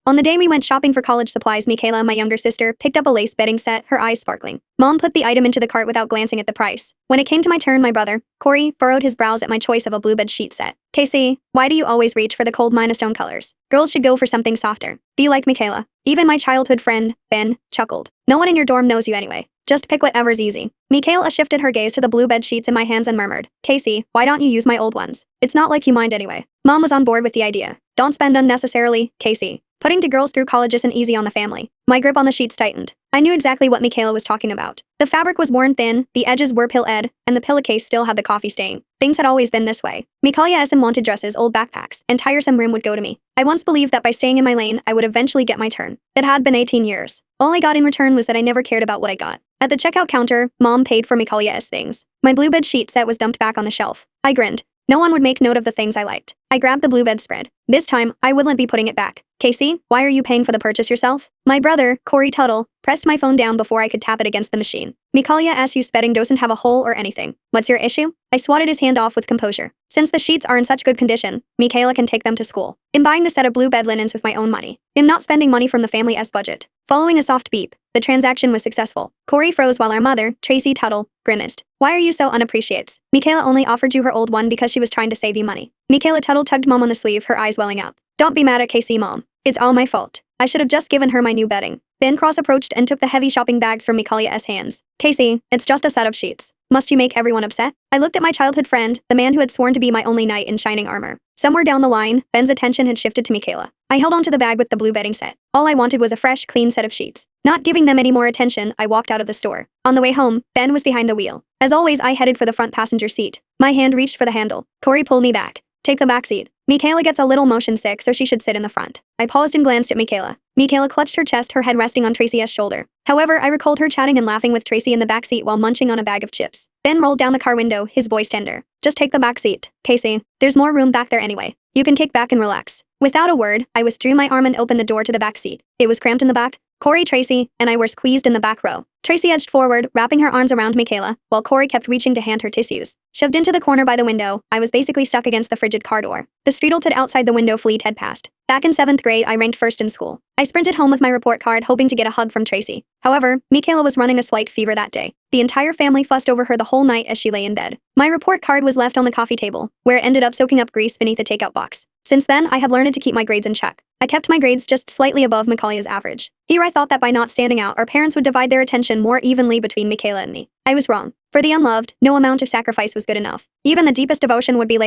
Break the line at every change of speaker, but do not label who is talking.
On the day we went shopping for college supplies, Michaela, my younger sister, picked up a lace bedding set, her eyes sparkling. Mom put the item into the cart without glancing at the price. When it came to my turn, my brother, Corey, furrowed his brows at my choice of a blue bed sheet set. Casey, why do you always reach for the cold monostone colors? Girls should go for something softer. Be like Michaela. Even my childhood friend, Ben, chuckled. No one in your dorm knows you anyway. Just pick whatever's easy. Michaela shifted her gaze to the blue bed sheets in my hands and murmured, Casey, why don't you use my old ones? It's not like you mind anyway. Mom was on board with the idea. Don't spend unnecessarily, Casey. Putting two girls through college isn't easy on the family. My grip on the sheets tightened. I knew exactly what Michaela was talking about. The fabric was worn thin, the edges were pill-ed, and the pillowcase still had the coffee stain. Things had always been this way. Michaela Essen wanted dresses, old backpacks, and tiresome room would go to me. I once believed that by staying in my lane, I would eventually get my turn. It had been 18 years. All I got in return was that I never cared about what I got. At the checkout counter, Mom paid for Michaela's things. My blue bed sheet set was dumped back on the shelf. I grinned. No one would make note of the things I liked. I grabbed the blue bedspread. This time, I wouldn't be putting it back. Casey, why are you paying for the purchase yourself? My brother, Corey Tuttle, pressed my phone down before I could tap it against the machine. Michaela's bedding doesn't have a hole or anything. What's your issue? I swatted his hand off with composure. Since the sheets are in such good condition, Michaela can take them to school. I'm buying the set of blue bed linens with my own money. I'm not spending money from the family's budget. Following a soft beep, the transaction was successful. Corey froze while our mother, Tracy Tuttle, grimaced. Why are you so unappreciates? Michaela only offered you her old one because she was trying to save you money. Michaela Tuttle tugged Mom on the sleeve, her eyes welling up. Don't be mad at Casey, Mom. It's all my fault. I should have just given her my new bedding. Ben Cross approached and took the heavy shopping bags from Michaela's hands. Casey, it's just a set of sheets. Must you make everyone upset? I looked at my childhood friend, the man who had sworn to be my only knight in shining armor. Somewhere down the line, Ben's attention had shifted to Michaela. I held onto the bag with the blue bedding set. All I wanted was a fresh, clean set of sheets. Not giving them any more attention, I walked out of the store. On the way home, Ben was behind the wheel. As always, I headed for the front passenger seat. My hand reached for the handle. Corey pulled me back. Take the back seat. Michaela gets a little motion sick, so she should sit in the front. I paused and glanced at Michaela. Michaela clutched her chest, her head resting on Tracy's shoulder. However, I recalled her chatting and laughing with Tracy in the back seat while munching on a bag of chips. Ben rolled down the car window, his voice tender. Just take the back seat, Casey. There's more room back there anyway. You can kick back and relax. Without a word, I withdrew my arm and opened the door to the back seat. It was cramped in the back. Corey, Tracy, and I were squeezed in the back row. Tracy edged forward, wrapping her arms around Michaela, while Corey kept reaching to hand her tissues. Shoved into the corner by the window, I was basically stuck against the frigid car door. The streetleted outside the window fleet had passed. Back in 7th grade, I ranked first in school. I sprinted home with my report card, hoping to get a hug from Tracy. However, Michaela was running a slight fever that day. The entire family fussed over her the whole night as she lay in bed. My report card was left on the coffee table, where it ended up soaking up grease beneath the takeout box. Since then, I have learned to keep my grades in check. I kept my grades just slightly above Michaela's average. Here I thought that by not standing out, our parents would divide their attention more evenly between Michaela and me. I was wrong. For the unloved, no amount of sacrifice was good enough. Even the deepest devotion would be